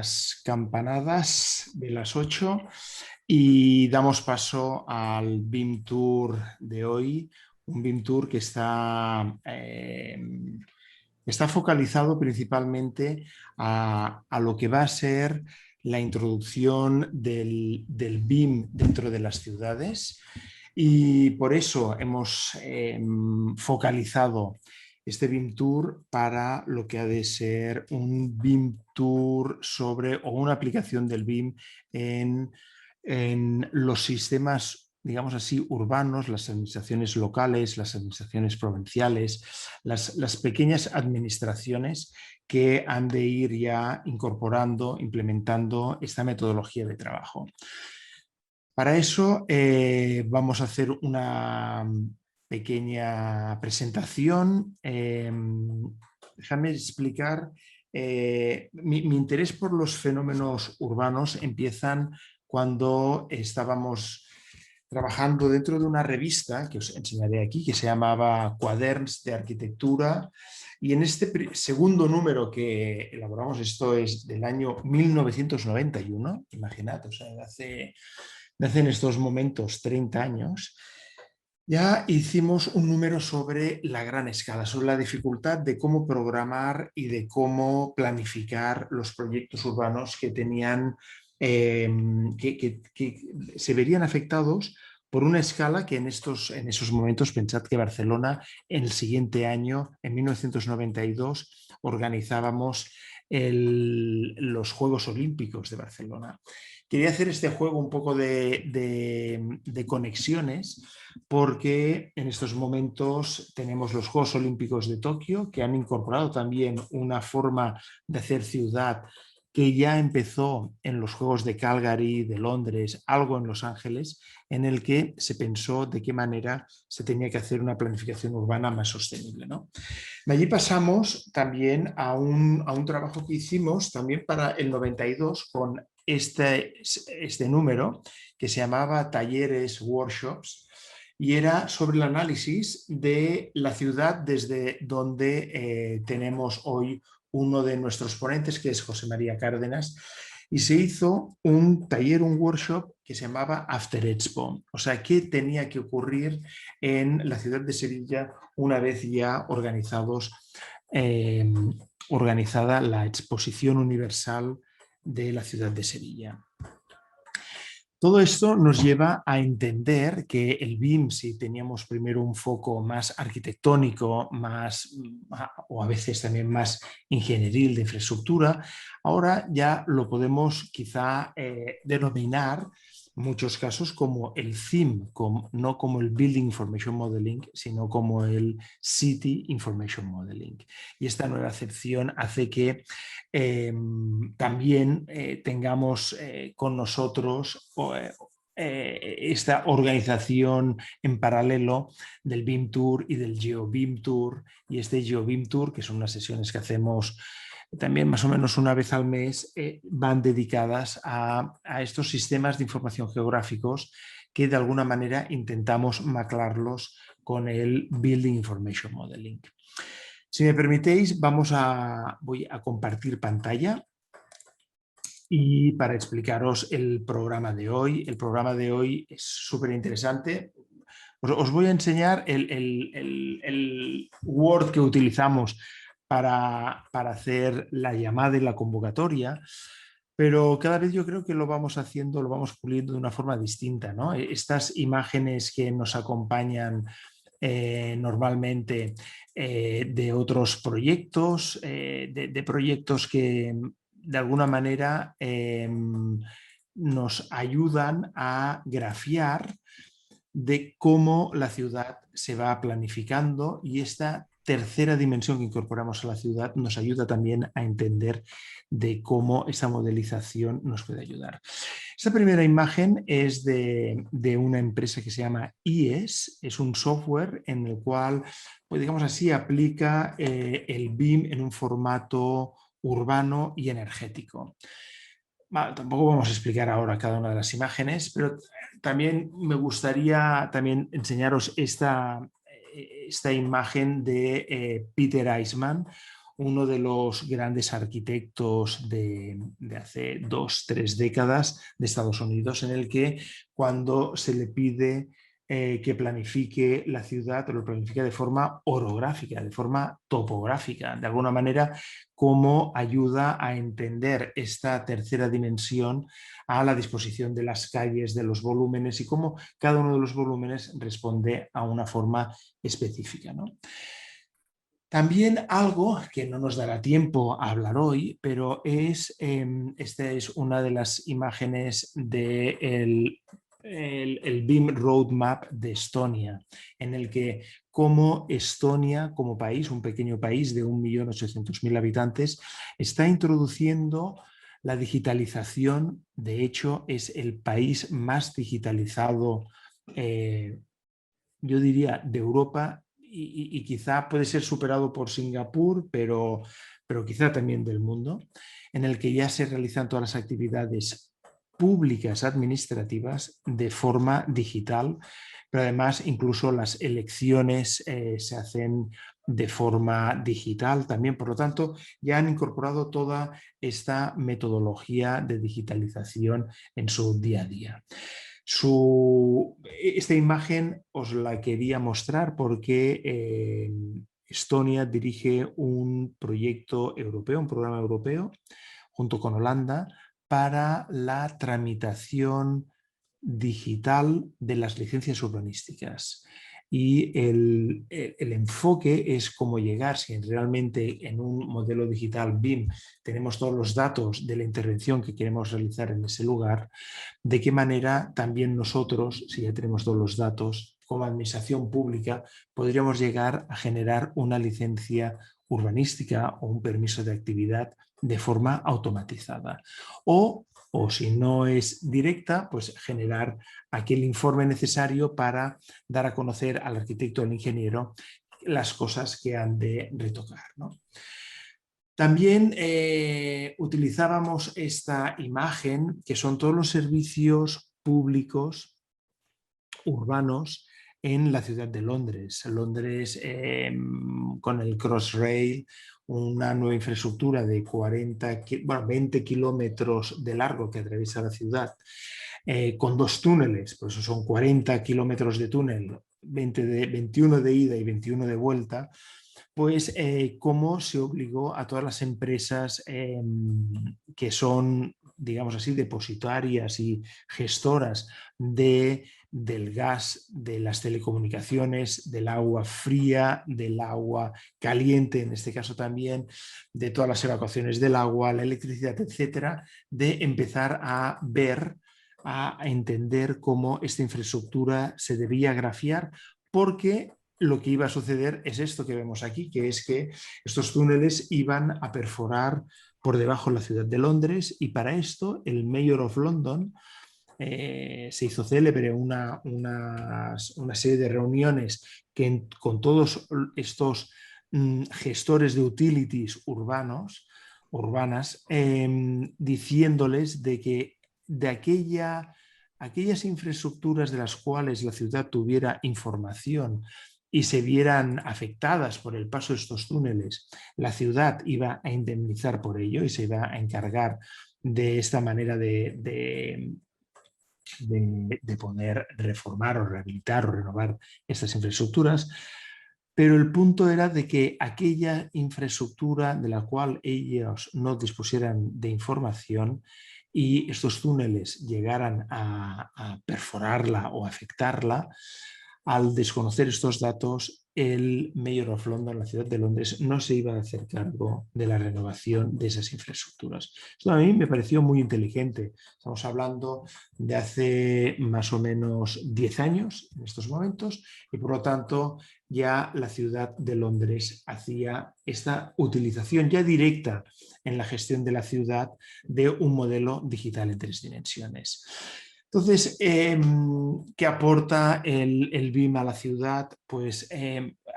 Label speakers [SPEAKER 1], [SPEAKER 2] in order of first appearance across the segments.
[SPEAKER 1] las campanadas de las 8 y damos paso al BIM Tour de hoy, un BIM Tour que está focalizado principalmente a lo que va a ser la introducción del BIM dentro de las ciudades, y por eso hemos focalizado este BIM Tour para lo que ha de ser un BIM Tour sobre o una aplicación del BIM en los sistemas, digamos así, urbanos, las administraciones locales, las administraciones provinciales, las pequeñas administraciones que han de ir ya incorporando, implementando esta metodología de trabajo. Para eso vamos a hacer una pequeña presentación. Déjame explicar. Mi interés por los fenómenos urbanos empiezan cuando estábamos trabajando dentro de una revista que os enseñaré aquí, que se llamaba Quaderns de Arquitectura, y en este segundo número que elaboramos, esto es del año 1991, imaginad, o sea, hace en estos momentos 30 años, ya hicimos un número sobre la gran escala, sobre la dificultad de cómo programar y de cómo planificar los proyectos urbanos que tenían, que se verían afectados por una escala que en esos momentos, pensad que Barcelona en el siguiente año, en 1992, organizábamos los Juegos Olímpicos de Barcelona. Quería hacer este juego un poco de conexiones, porque en estos momentos tenemos los Juegos Olímpicos de Tokio, que han incorporado también una forma de hacer ciudad que ya empezó en los Juegos de Calgary, de Londres, algo en Los Ángeles, en el que se pensó de qué manera se tenía que hacer una planificación urbana más sostenible, ¿no? De allí pasamos también a un trabajo que hicimos también para el 92 con este número que se llamaba Talleres Workshops, y era sobre el análisis de la ciudad desde donde tenemos hoy uno de nuestros ponentes, que es José María Cárdenas, y se hizo un taller, un workshop que se llamaba After Expo, o sea, qué tenía que ocurrir en la ciudad de Sevilla una vez ya organizada la Exposición Universal de la ciudad de Sevilla. Todo esto nos lleva a entender que el BIM, si teníamos primero un foco más arquitectónico, o a veces también más ingenieril de infraestructura, ahora ya lo podemos quizá denominar en muchos casos como el CIM, no como el Building Information Modeling, sino como el City Information Modeling. Y esta nueva acepción hace que también tengamos con nosotros esta organización en paralelo del BIM Tour y del GeoBIM Tour, y este GeoBIM Tour, que son unas sesiones que hacemos también más o menos una vez al mes, van dedicadas a estos sistemas de información geográficos que de alguna manera intentamos maclarlos con el Building Information Modeling. Si me permitéis, voy a compartir pantalla y para explicaros el programa de hoy. El programa de hoy es súper interesante. Os voy a enseñar el Word que utilizamos para hacer la llamada y la convocatoria, pero cada vez yo creo que lo vamos haciendo, lo vamos puliendo de una forma distinta, ¿no? Estas imágenes que nos acompañan normalmente de otros proyectos, de proyectos que de alguna manera nos ayudan a grafiar de cómo la ciudad se va planificando, y esta tercera dimensión que incorporamos a la ciudad nos ayuda también a entender de cómo esa modelización nos puede ayudar. Esta primera imagen es de una empresa que se llama IES, es un software en el cual, pues digamos así, aplica el BIM en un formato urbano y energético. Bueno, tampoco vamos a explicar ahora cada una de las imágenes, pero también me gustaría también enseñaros esta imagen de Peter Eisman, uno de los grandes arquitectos de hace 2-3 décadas de Estados Unidos, en el que cuando se le pide que planifique la ciudad, lo planifica de forma orográfica, de forma topográfica, de alguna manera como ayuda a entender esta tercera dimensión a la disposición de las calles, de los volúmenes y cómo cada uno de los volúmenes responde a una forma específica, ¿no? También algo que no nos dará tiempo a hablar hoy, pero esta es una de las imágenes del el BIM Roadmap de Estonia, en el que como Estonia, como país, un pequeño país de 1.800.000 habitantes, está introduciendo la digitalización. De hecho, es el país más digitalizado, yo diría, de Europa y quizá puede ser superado por Singapur, pero quizá también del mundo, en el que ya se realizan todas las actividades públicas administrativas de forma digital, pero además incluso las elecciones se hacen de forma digital también. Por lo tanto, ya han incorporado toda esta metodología de digitalización en su día a día. Esta imagen os la quería mostrar porque Estonia dirige un proyecto europeo, un programa europeo, junto con Holanda, para la tramitación digital de las licencias urbanísticas. Y el enfoque es cómo llegar, si realmente en un modelo digital BIM tenemos todos los datos de la intervención que queremos realizar en ese lugar, de qué manera también nosotros, si ya tenemos todos los datos, como administración pública, podríamos llegar a generar una licencia urbanística o un permiso de actividad de forma automatizada. O si no es directa, pues generar aquel informe necesario para dar a conocer al arquitecto o al ingeniero las cosas que han de retocar, ¿no? También utilizábamos esta imagen, que son todos los servicios públicos urbanos en la ciudad de Londres. Londres con el Crossrail, una nueva infraestructura de 20 kilómetros de largo que atraviesa la ciudad, con 2 túneles, por eso son 40 kilómetros de túnel, 21 de ida y 21 de vuelta. Pues cómo se obligó a todas las empresas que son, digamos así, depositarias y gestoras del gas, de las telecomunicaciones, del agua fría, del agua caliente, en este caso también, de todas las evacuaciones del agua, la electricidad, etcétera, de empezar a ver, a entender cómo esta infraestructura se debía grafiar, porque lo que iba a suceder es esto que vemos aquí, que es que estos túneles iban a perforar por debajo la ciudad de Londres, y para esto el Mayor of London se hizo célebre una serie de reuniones con todos estos gestores de utilities urbanas, diciéndoles de que de aquellas infraestructuras de las cuales la ciudad tuviera información y se vieran afectadas por el paso de estos túneles, la ciudad iba a indemnizar por ello y se iba a encargar de esta manera de poder reformar o rehabilitar o renovar estas infraestructuras. Pero el punto era de que aquella infraestructura de la cual ellos no dispusieran de información y estos túneles llegaran a perforarla o afectarla, al desconocer estos datos, el Mayor of London, la ciudad de Londres, no se iba a hacer cargo de la renovación de esas infraestructuras. Esto a mí me pareció muy inteligente. Estamos hablando de hace más o menos 10 años en estos momentos, y por lo tanto ya la ciudad de Londres hacía esta utilización ya directa en la gestión de la ciudad de un modelo digital en 3 dimensiones. Entonces, ¿qué aporta el BIM a la ciudad? Pues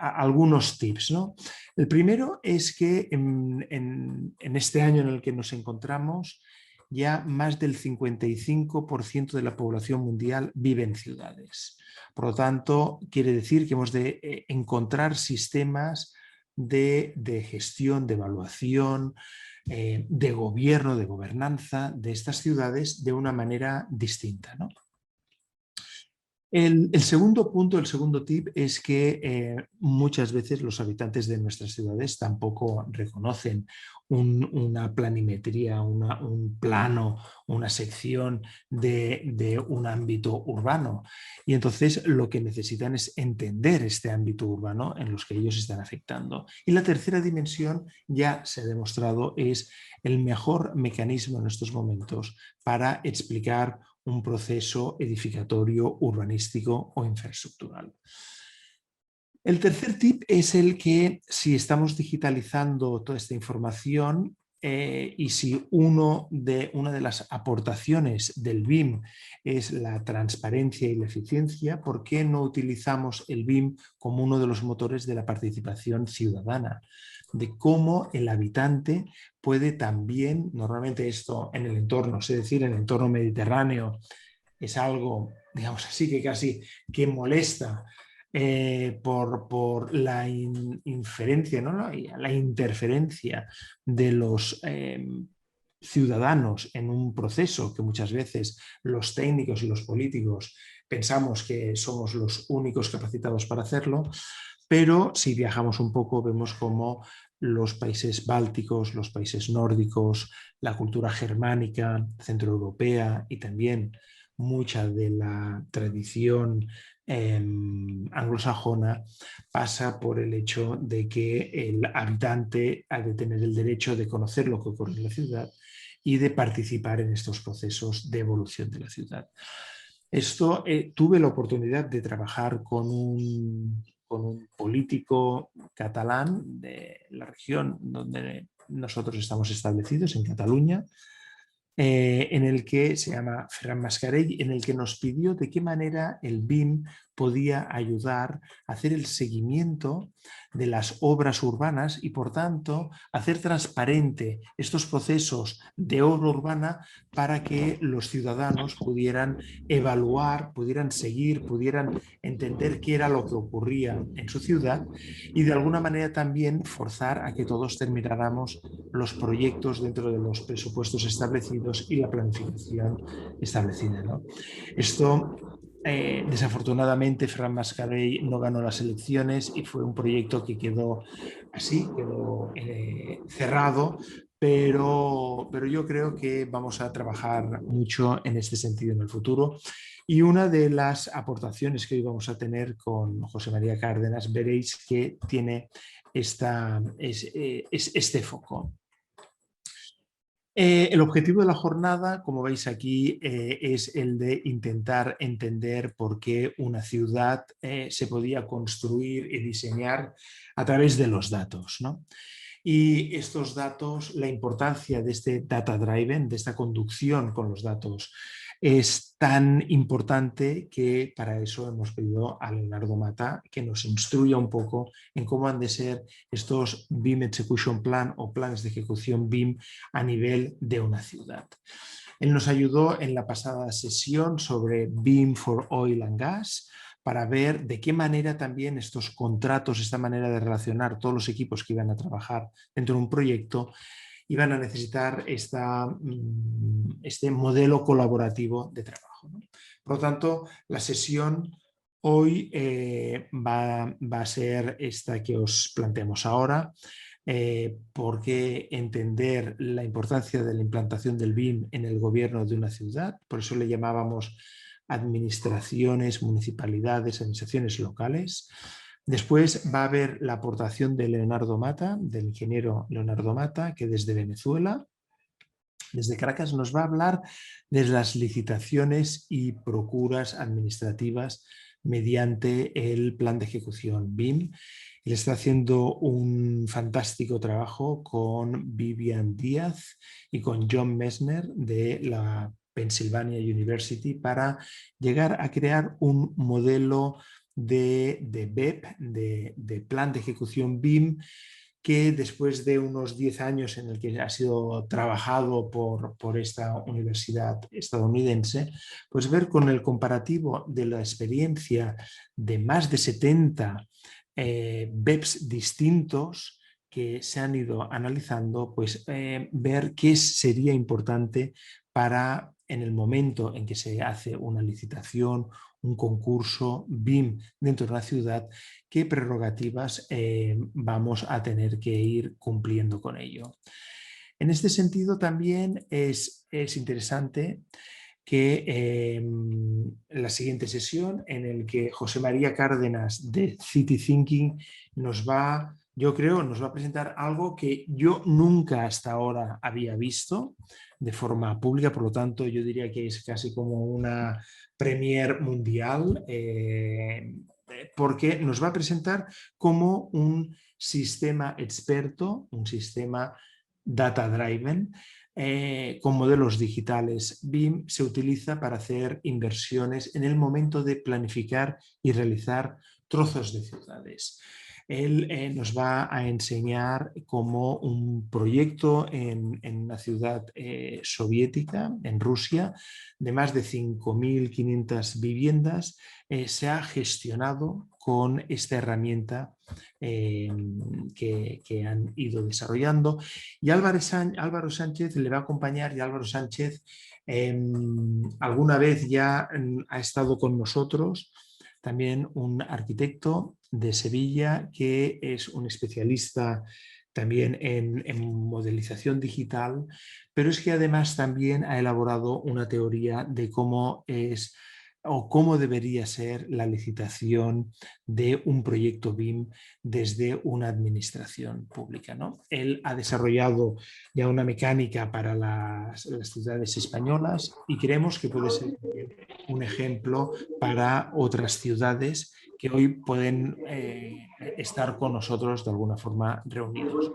[SPEAKER 1] algunos tips, ¿no? El primero es que en este año en el que nos encontramos, ya más del 55% de la población mundial vive en ciudades. Por lo tanto, quiere decir que hemos de encontrar sistemas de gestión, de evaluación, de gobierno, de gobernanza de estas ciudades de una manera distinta, ¿no? El segundo punto, el segundo tip es que muchas veces los habitantes de nuestras ciudades tampoco reconocen una planimetría, un plano, una sección de un ámbito urbano. Y entonces lo que necesitan es entender este ámbito urbano en los que ellos están afectando. Y la tercera dimensión, ya se ha demostrado, es el mejor mecanismo en estos momentos para explicar un proceso edificatorio, urbanístico o infraestructural. El tercer tip es el que si estamos digitalizando toda esta información y si una de las aportaciones del BIM es la transparencia y la eficiencia, ¿por qué no utilizamos el BIM como uno de los motores de la participación ciudadana? De cómo el habitante puede también, normalmente esto en el entorno, es decir, en el entorno mediterráneo, es algo, digamos así, que casi que molesta por la inferencia, ¿no? La interferencia de los ciudadanos en un proceso que muchas veces los técnicos y los políticos pensamos que somos los únicos capacitados para hacerlo, pero si viajamos un poco vemos como los países bálticos, los países nórdicos, la cultura germánica, centroeuropea y también mucha de la tradición anglosajona pasa por el hecho de que el habitante ha de tener el derecho de conocer lo que ocurre en la ciudad y de participar en estos procesos de evolución de la ciudad. Esto tuve la oportunidad de trabajar con un político catalán de la región donde nosotros estamos establecidos, en Cataluña, en el que se llama Ferran Mascarell, en el que nos pidió de qué manera el BIM podía ayudar a hacer el seguimiento de las obras urbanas y, por tanto, hacer transparente estos procesos de obra urbana para que los ciudadanos pudieran evaluar, pudieran seguir, pudieran entender qué era lo que ocurría en su ciudad y, de alguna manera, también forzar a que todos termináramos los proyectos dentro de los presupuestos establecidos y la planificación establecida, ¿no? Esto, desafortunadamente, Ferran Mascarell no ganó las elecciones y fue un proyecto que quedó así, quedó cerrado, pero yo creo que vamos a trabajar mucho en este sentido en el futuro. Y una de las aportaciones que hoy vamos a tener con José María Cárdenas, veréis que tiene este foco. El objetivo de la jornada, como veis aquí, es el de intentar entender por qué una ciudad se podía construir y diseñar a través de los datos, ¿no? Y estos datos, la importancia de este data driven, de esta conducción con los datos, es tan importante que para eso hemos pedido a Leonardo Mata que nos instruya un poco en cómo han de ser estos BIM Execution Plan o planes de ejecución BIM a nivel de una ciudad. Él nos ayudó en la pasada sesión sobre BIM for Oil and Gas, para ver de qué manera también estos contratos, esta manera de relacionar todos los equipos que iban a trabajar dentro de un proyecto, iban a necesitar este modelo colaborativo de trabajo, ¿no? Por lo tanto, la sesión hoy va a ser esta que os planteamos ahora, porque entender la importancia de la implantación del BIM en el gobierno de una ciudad, por eso le llamábamos administraciones, municipalidades, administraciones locales. Después va a haber la aportación de Leonardo Mata, del ingeniero Leonardo Mata, que desde Venezuela, desde Caracas, nos va a hablar de las licitaciones y procuras administrativas mediante el plan de ejecución BIM. Él está haciendo un fantástico trabajo con Vivian Díaz y con John Messner de la Pennsylvania University para llegar a crear un modelo de BEP, de plan de ejecución BIM, que después de unos 10 años en el que ha sido trabajado por esta universidad estadounidense, pues ver con el comparativo de la experiencia de más de 70 BEPs distintos que se han ido analizando, pues ver qué sería importante para en el momento en que se hace una licitación, un concurso BIM dentro de una ciudad, qué prerrogativas vamos a tener que ir cumpliendo con ello. En este sentido también es interesante que en la siguiente sesión en el que José María Cárdenas de City Thinking yo creo, nos va a presentar algo que yo nunca hasta ahora había visto de forma pública, por lo tanto yo diría que es casi como una premier mundial, porque nos va a presentar como un sistema experto, un sistema data-driven, con modelos digitales. BIM se utiliza para hacer inversiones en el momento de planificar y realizar trozos de ciudades. Él nos va a enseñar cómo un proyecto en una ciudad soviética, en Rusia, de más de 5.500 viviendas, se ha gestionado con esta herramienta que han ido desarrollando. Y Álvaro Sánchez le va a acompañar, y Álvaro Sánchez alguna vez ya ha estado con nosotros, también un arquitecto de Sevilla que es un especialista también en modelización digital, pero es que además también ha elaborado una teoría de cómo es o cómo debería ser la licitación de un proyecto BIM desde una administración pública, ¿no? Él ha desarrollado ya una mecánica para las ciudades españolas y creemos que puede ser un ejemplo para otras ciudades que hoy pueden estar con nosotros de alguna forma reunidos.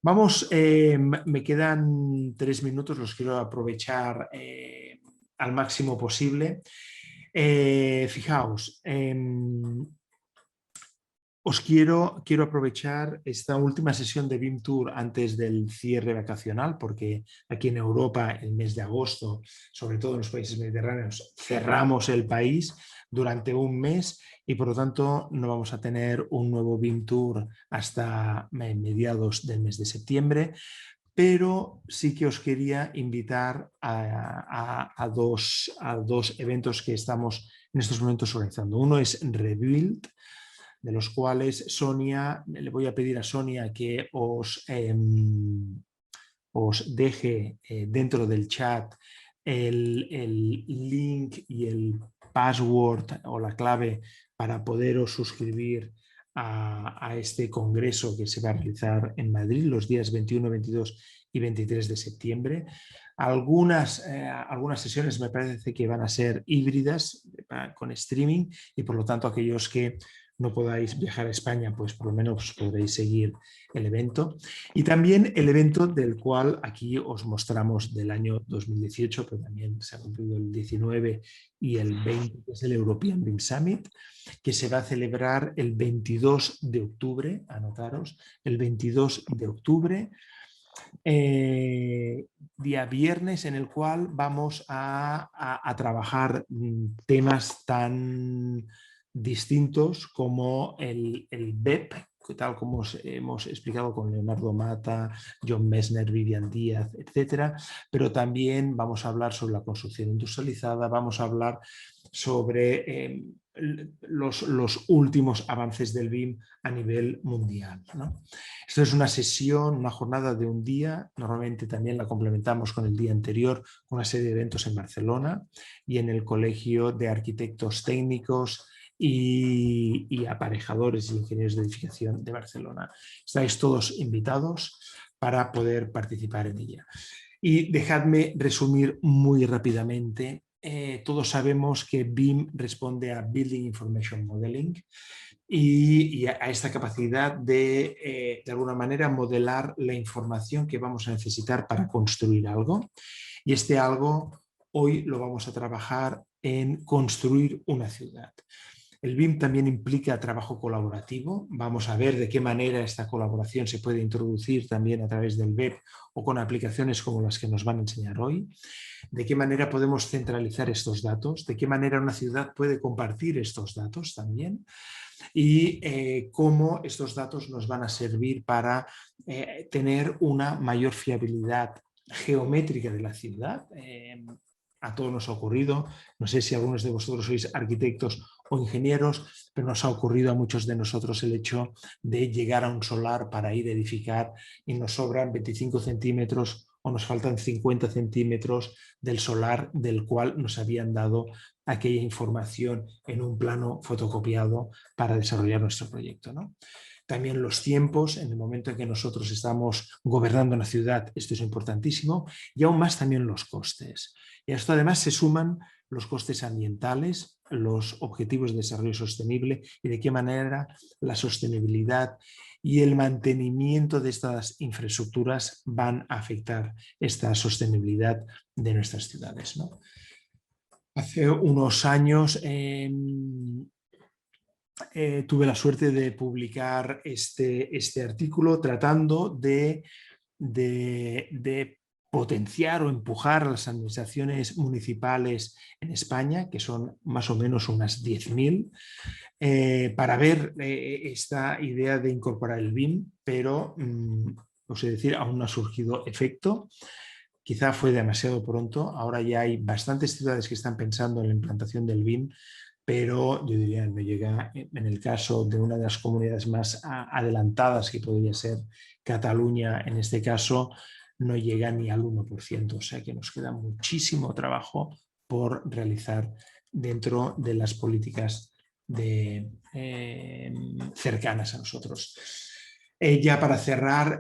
[SPEAKER 1] Vamos, me quedan 3 minutos, los quiero aprovechar al máximo posible. Fijaos, os quiero aprovechar esta última sesión de BIM Tour antes del cierre vacacional, porque aquí en Europa, el mes de agosto, sobre todo en los países mediterráneos, cerramos el país durante un mes y por lo tanto no vamos a tener un nuevo BIM Tour hasta mediados del mes de septiembre. Pero sí que os quería invitar a dos eventos que estamos en estos momentos organizando. Uno es Rebuild, de los cuales Sonia, le voy a pedir a Sonia que os deje dentro del chat el link y el password o la clave para poderos suscribir a este congreso que se va a realizar en Madrid los días 21, 22 y 23 de septiembre. Algunas sesiones me parece que van a ser híbridas con streaming y por lo tanto aquellos que no podáis viajar a España, pues por lo menos podréis seguir el evento. Y también el evento del cual aquí os mostramos del año 2018, pero también se ha cumplido el 19 y el 20, que es el European BIM Summit, que se va a celebrar el 22 de octubre, anotaros, el 22 de octubre, día viernes, en el cual vamos a trabajar temas tan distintos como el BEP, tal como hemos explicado con Leonardo Mata, John Messner, Vivian Díaz, etcétera, pero también vamos a hablar sobre la construcción industrializada, vamos a hablar sobre los últimos avances del BIM a nivel mundial, ¿no? Esto es una sesión, una jornada de un día, normalmente también la complementamos con el día anterior, con una serie de eventos en Barcelona y en el Colegio de Arquitectos Técnicos y Aparejadores y Ingenieros de Edificación de Barcelona. Estáis todos invitados para poder participar en ella. Y dejadme resumir muy rápidamente. Todos sabemos que BIM responde a Building Information Modeling y a esta capacidad de alguna manera, modelar la información que vamos a necesitar para construir algo. Y este algo hoy lo vamos a trabajar en construir una ciudad. El BIM también implica trabajo colaborativo. Vamos a ver de qué manera esta colaboración se puede introducir también a través del web o con aplicaciones como las que nos van a enseñar hoy. De qué manera podemos centralizar estos datos, de qué manera una ciudad puede compartir estos datos también. y cómo estos datos nos van a servir para tener una mayor fiabilidad geométrica de la ciudad. A todos nos ha ocurrido, no sé si algunos de vosotros sois arquitectos o ingenieros, pero nos ha ocurrido a muchos de nosotros el hecho de llegar a un solar para ir a edificar y nos sobran 25 centímetros o nos faltan 50 centímetros del solar del cual nos habían dado aquella información en un plano fotocopiado para desarrollar nuestro proyecto, ¿no? También los tiempos, en el momento en que nosotros estamos gobernando una ciudad, esto es importantísimo, y aún más también los costes. Y a esto además se suman los costes ambientales, los objetivos de desarrollo sostenible y de qué manera la sostenibilidad y el mantenimiento de estas infraestructuras van a afectar esta sostenibilidad de nuestras ciudades, ¿no? Hace unos años tuve la suerte de publicar este artículo tratando de potenciar o empujar a las administraciones municipales en España, que son más o menos unas 10.000, para ver esta idea de incorporar el BIM, pero, os he de decir, aún no ha surgido efecto. Quizá fue demasiado pronto, ahora ya hay bastantes ciudades que están pensando en la implantación del BIM, pero yo diría no llega, en el caso de una de las comunidades más adelantadas, que podría ser Cataluña en este caso, no llega ni al 1%, o sea que nos queda muchísimo trabajo por realizar dentro de las políticas cercanas a nosotros. Ya para cerrar,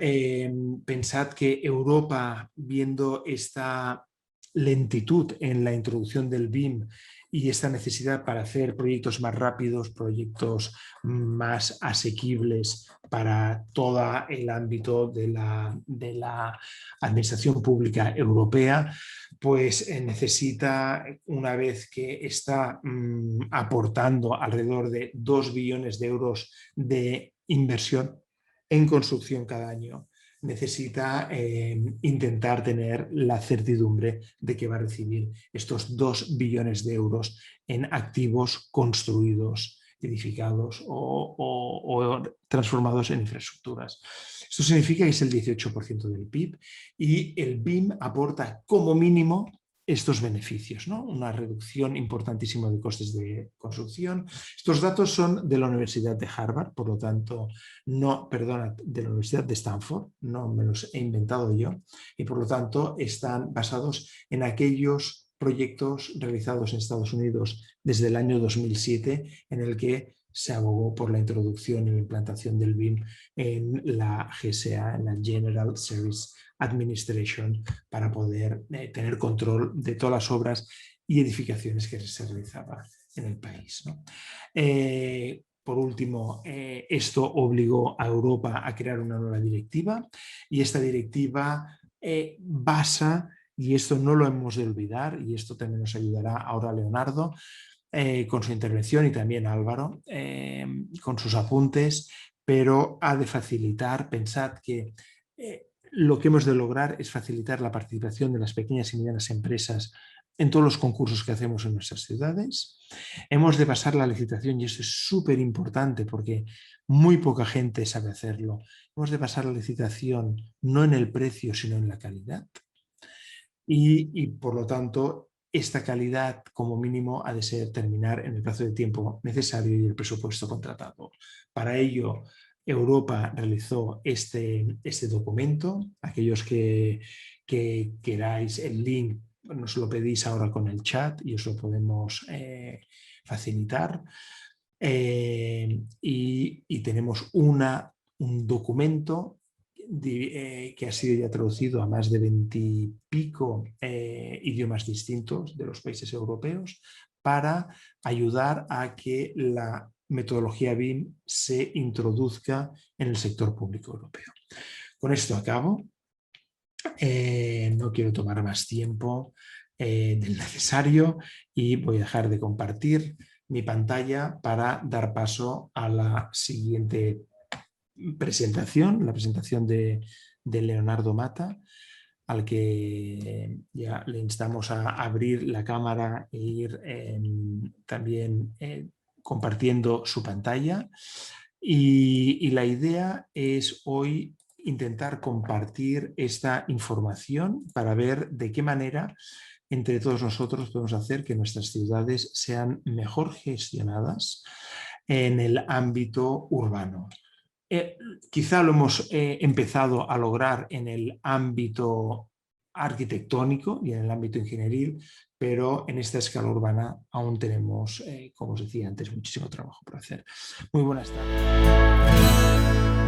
[SPEAKER 1] pensad que Europa, viendo esta lentitud en la introducción del BIM y esta necesidad para hacer proyectos más rápidos, proyectos más asequibles para todo el ámbito de la administración pública europea, pues necesita, una vez que está aportando alrededor de 2 billones de euros de inversión en construcción cada año, necesita intentar tener la certidumbre de que va a recibir estos 2 billones de euros en activos construidos, edificados o transformados en infraestructuras. Esto significa que es el 18% del PIB y el BIM aporta como mínimo estos beneficios, ¿no? Una reducción importantísima de costes de construcción. Estos datos son de la Universidad de Harvard, por lo tanto, de la Universidad de Stanford, no me los he inventado yo, y por lo tanto están basados en aquellos proyectos realizados en Estados Unidos desde el año 2007, en el que se abogó por la introducción y la implantación del BIM en la GSA, en la General Service Administration, para poder tener control de todas las obras y edificaciones que se realizaban en el país, ¿no? Por último, esto obligó a Europa a crear una nueva directiva y esta directiva basa, y esto no lo hemos de olvidar, y esto también nos ayudará ahora Leonardo con su intervención y también Álvaro con sus apuntes, pero ha de facilitar, pensad que lo que hemos de lograr es facilitar la participación de las pequeñas y medianas empresas en todos los concursos que hacemos en nuestras ciudades. Hemos de pasar la licitación y eso es súper importante porque muy poca gente sabe hacerlo. Hemos de pasar la licitación no en el precio, sino en la calidad. Y por lo tanto, esta calidad como mínimo ha de ser terminar en el plazo de tiempo necesario y el presupuesto contratado. Para ello, Europa realizó este documento. Aquellos que queráis el link, nos lo pedís ahora con el chat y os lo podemos facilitar. Y tenemos un documento que ha sido ya traducido a más de 20 y pico idiomas distintos de los países europeos para ayudar a que la metodología BIM se introduzca en el sector público europeo. Con esto acabo. No quiero tomar más tiempo del necesario y voy a dejar de compartir mi pantalla para dar paso a la siguiente presentación, la presentación de Leonardo Mata, al que ya le instamos a abrir la cámara e ir también compartiendo su pantalla y la idea es hoy intentar compartir esta información para ver de qué manera entre todos nosotros podemos hacer que nuestras ciudades sean mejor gestionadas en el ámbito urbano. Quizá lo hemos empezado a lograr en el ámbito arquitectónico y en el ámbito ingenieril, pero en esta escala urbana aún tenemos, como os decía antes, muchísimo trabajo por hacer. Muy buenas tardes.